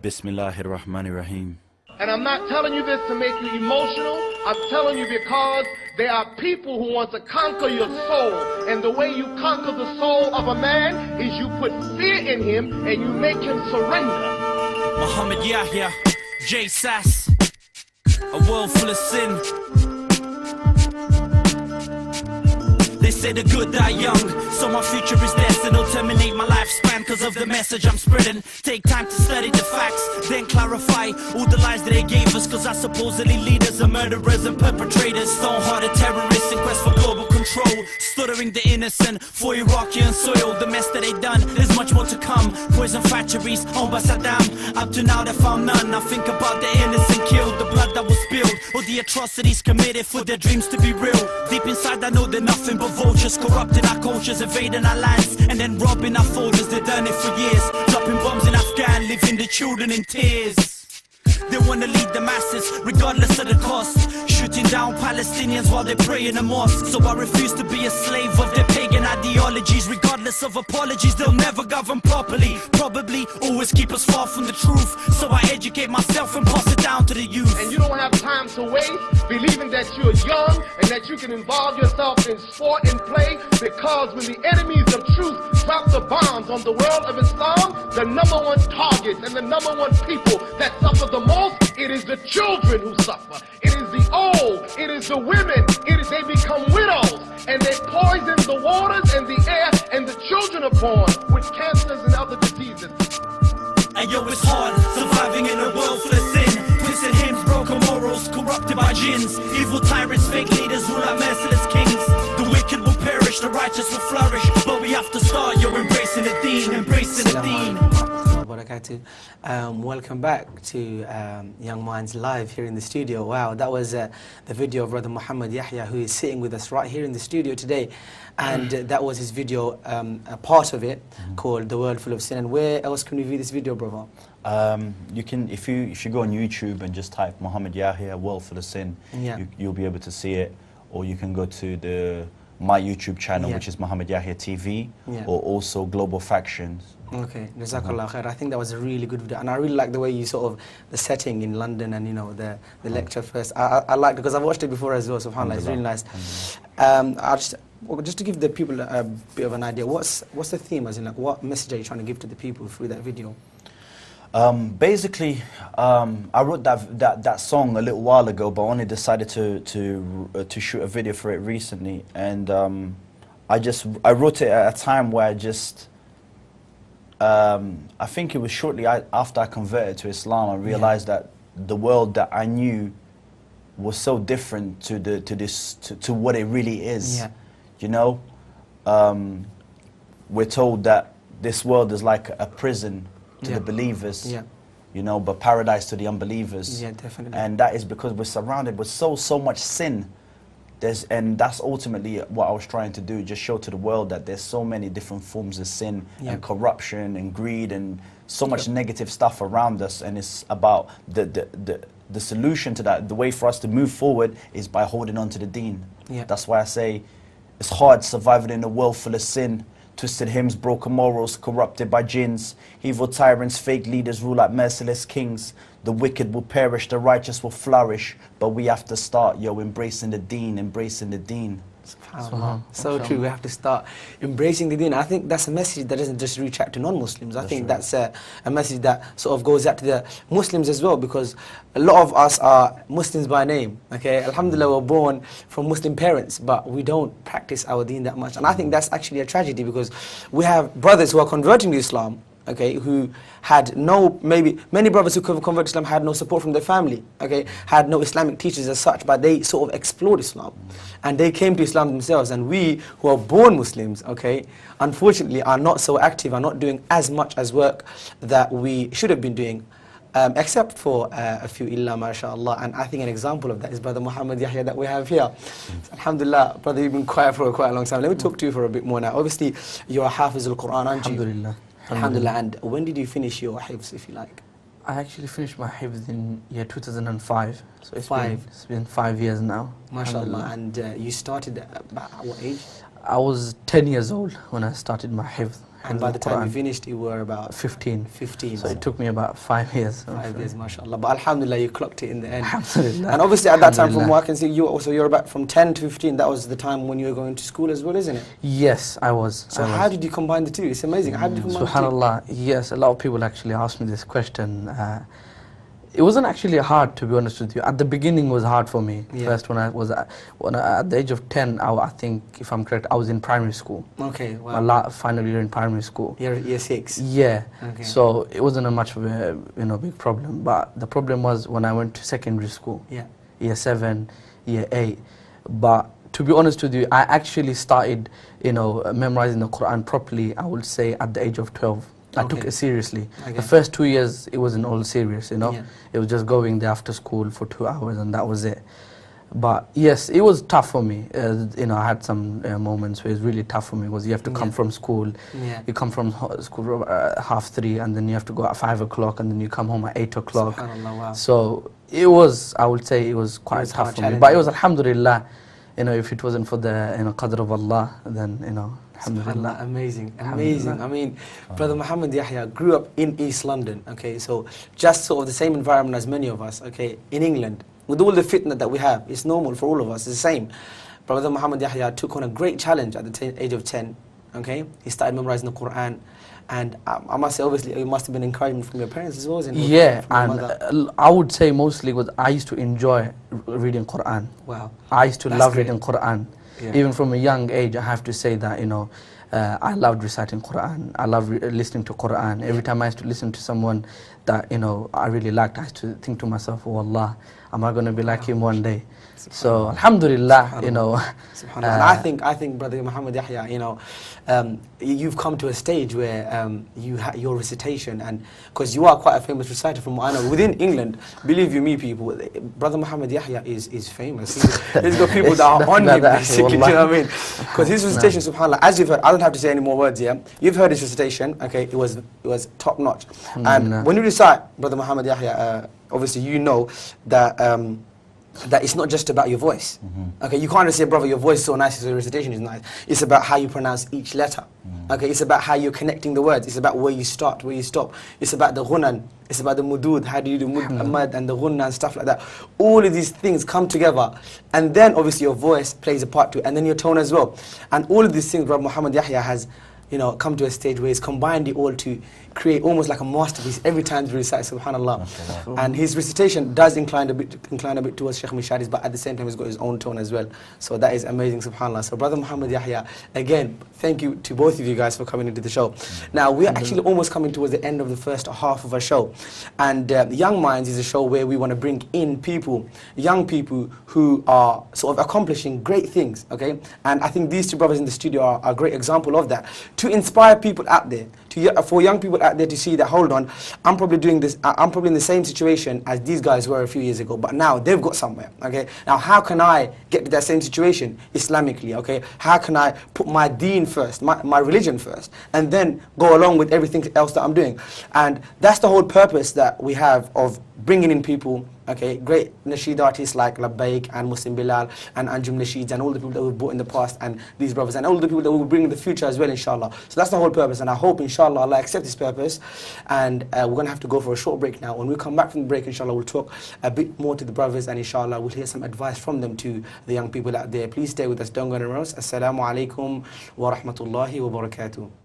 Bismillahir Rahmanir Rahim. And I'm not telling you this to make you emotional. I'm telling you because there are people who want to conquer your soul. And the way you conquer the soul of a man is you put fear in him and you make him surrender. Mohammedd Yahya, J Sass, a world full of sin. They say the good die young, so my future is destined to terminate my lifespan cause of the message I'm spreading. Take time to study the facts, then clarify all the lies that they gave us, cause our supposedly leaders are murderers and perpetrators, stone-hearted terrorists in quest for global control, stuttering the innocent for Iraqian soil. The mess that they done, there's much more to come. Poison factories owned by Saddam, up to now they found none. I think about the innocent killed, the blood that was spilled, or the atrocities committed for their dreams to be real. Deep inside I know they're nothing but vultures, corrupting our cultures, invading our lands, and then robbing our folders. They've done it for years, dropping bombs in Afghan, leaving the children in tears. They wanna lead the masses, regardless of the cost, shooting down Palestinians while they pray in a mosque. So I refuse to be a slave of their pagan ideologies. Regardless of apologies, they'll never govern properly. Probably always keep us far from the truth. So I educate myself and pass it down to the youth. And you don't have time to waste believing that you're young and that you can involve yourself in sport and play, because when the enemies of truth drop the bombs on the world of Islam, the #1 targets and the #1 people that suffer the most, it is the children who suffer. It is the old, it is the women, they become widows, and they poison the waters and the air, and the children are born with cancers and other diseases. And yo, it's hard surviving in a world full of sin, twisted hymns, broken morals, corrupted by jinns, evil tyrants, fake leaders rule our merciless kings. The wicked will perish, the righteous will flourish, but we have to start, yo, embracing the deen, embracing the deen. Welcome back to Young Minds Live here in the studio. Wow, that was the video of Brother Mohammedd Yahya, who is sitting with us right here in the studio today, and that was his video, a part of it, called The World Full of Sin. And where else can we view this video, brother? You can, if you go on YouTube and just type Mohammedd Yahya, World Full of Sin, you'll be able to see it. Or you can go to my YouTube channel, which is Mohammedd Yahya TV, or also Global Factions. Okay, Jazakallah khair. I think that was a really good video, and I really like the way you sort of, the setting in London and, you know, the lecture first. I liked it because I've watched it before as well, subhanAllah, it's really nice. Just to give the people a bit of an idea, what's the theme, as in, like, what message are you trying to give to the people through that video? Basically, I wrote that song a little while ago, but I only decided to shoot a video for it recently, and I wrote it at a time where I think it was shortly after I converted to Islam. I realized that the world that I knew was so different to what it really is. You know, we're told that this world is like a prison to the believers, you know, but paradise to the unbelievers. Yeah, definitely. And that is because we're surrounded with so much sin. And that's ultimately what I was trying to do, just show to the world that there's so many different forms of sin and corruption and greed and so much negative stuff around us. And it's about the solution to that. The way for us to move forward is by holding on to the deen. That's why I say it's hard surviving in a world full of sin. Twisted hymns, broken morals, corrupted by jinns. Evil tyrants, fake leaders rule like merciless kings. The wicked will perish, the righteous will flourish. But we have to start, yo, embracing the deen, embracing the deen. So true, we have to start embracing the deen. I think that's a message that doesn't just reach out to non-Muslims. I think that's a message that sort of goes out to the Muslims as well, because a lot of us are Muslims by name, okay? Alhamdulillah, we're born from Muslim parents, but we don't practice our deen that much. And I think that's actually a tragedy, because we have brothers who are converting to Islam, okay, who had many brothers who converted to Islam had no support from their family, okay, had no Islamic teachers as such, but they sort of explored Islam, and they came to Islam themselves. And we who are born Muslims, okay, unfortunately are not so active, are not doing as much as work that we should have been doing, except for a few, illa mashallah. And I think an example of that is Brother Mohammedd Yahya that we have here. Alhamdulillah, brother, you've been quiet for quite a long time. Let me talk to you for a bit more now. Obviously, you're a Hafiz al-Quran, aren't you? Alhamdulillah. Alhamdulillah. And when did you finish your hifz, if you like? I actually finished my hifz in year 2005. So it's been 5 years now. MashaAllah. And you started at what age? I was 10 years old when I started my hifz And by the time you finished, you were about 15. 15. So it took me about 5 years. 5 years, mashallah. But alhamdulillah, you clocked it in the end. Alhamdulillah. And obviously at that time, from what I can see, you're about from 10 to 15. That was the time when you were going to school as well, isn't it? Yes, I was. So how did you combine the two? It's amazing. How did you combine the two? SubhanAllah, yes, a lot of people actually asked me this question. It wasn't actually hard, to be honest with you. At the beginning, it was hard for me. Yeah. First, when I was at the age of 10, I think, if I'm correct, I was in primary school. Okay, wow. My final year in primary school. Year 6. Yeah. Okay. So it wasn't a much of a big problem. But the problem was when I went to secondary school. Yeah. Year 7, year 8. But to be honest with you, I actually started, memorizing the Quran properly, I would say, at the age of 12. I took it seriously. Okay. The first 2 years, it wasn't all serious, Yeah. It was just going there after school for 2 hours and that was it. But yes, it was tough for me. I had some moments where it was really tough for me because you have to come from school. Yeah. You come from school 3:30 and then you have to go at 5 o'clock and then you come home at 8 o'clock. Wow. So it was, I would say, it was quite tough for me. But it was alhamdulillah, if it wasn't for the qadr of Allah, then, alhamdulillah. Amazing, amazing. I mean, Brother Mohammedd Yahya grew up in East London, okay, so just sort of the same environment as many of us, okay, in England. With all the fitna that we have, it's normal for all of us, it's the same. Brother Mohammedd Yahya took on a great challenge at the age of 10, okay? He started memorizing the Quran. And I must say, obviously, it must have been encouragement from your parents as well, isn't it? Yeah, and I would say mostly because I used to enjoy reading Quran. Wow. I used to love reading Quran. Yeah. Even from a young age, I have to say that, I loved reciting Quran. I loved listening to Quran. Every time I used to listen to someone that, I really liked, I used to think to myself, oh Allah, am I going to be like him one day? So, alhamdulillah, Subhanallah. And I think, Brother Mohammedd Yahya, you've come to a stage where your recitation, and because you are quite a famous reciter from what I know, within England, believe you me people, Brother Mohammedd Yahya is famous. He's got people that are on him, basically, you know what I mean? Because his recitation, subhanAllah, as you've heard, I don't have to say any more words here, you've heard his recitation, okay, it was top notch. And when you recite, Brother Mohammedd Yahya, obviously you know that it's not just about your voice. Okay, you can't just say, brother, your voice is so nice, so your recitation is nice. It's about how you pronounce each letter. Okay, it's about how you're connecting the words. It's about where you start, where you stop. It's about the ghunan. It's about the mudud. How do you do mud and the ghunna and stuff like that. All of these things come together. And then obviously your voice plays a part too. And then your tone as well. And all of these things, Brother Mohammedd Yahya has come to a stage where he's combined it all to create almost like a masterpiece every time he recites, subhanallah. And his recitation does incline a bit towards Sheikh Mishari's, but at the same time he's got his own tone as well. So that is amazing, subhanallah. So Brother Mohammedd Yahya, again, thank you to both of you guys for coming into the show. Now we're actually almost coming towards the end of the first half of our show. And Young Minds is a show where we want to bring in people, young people who are sort of accomplishing great things, okay? And I think these two brothers in the studio are a great example of that. To inspire people out there, for young people out there to see that, hold on, I'm probably doing this, I'm probably in the same situation as these guys were a few years ago, but now they've got somewhere, okay? Now how can I get to that same situation Islamically, okay? How can I put my deen first, my religion first, and then go along with everything else that I'm doing? And that's the whole purpose that we have of bringing in people, okay, great nasheed artists like Labbaik and Muslim Bilal and Anjum Nasheeds and all the people that we've brought in the past and these brothers and all the people that we'll bring in the future as well, inshallah. So that's the whole purpose, and I hope, inshallah, Allah accept this purpose. And we're going to have to go for a short break now. When we come back from the break, inshallah, we'll talk a bit more to the brothers, and inshallah, we'll hear some advice from them to the young people out there. Please stay with us. Don't go anywhere else. Assalamu alaikum wa rahmatullahi wa barakatuh.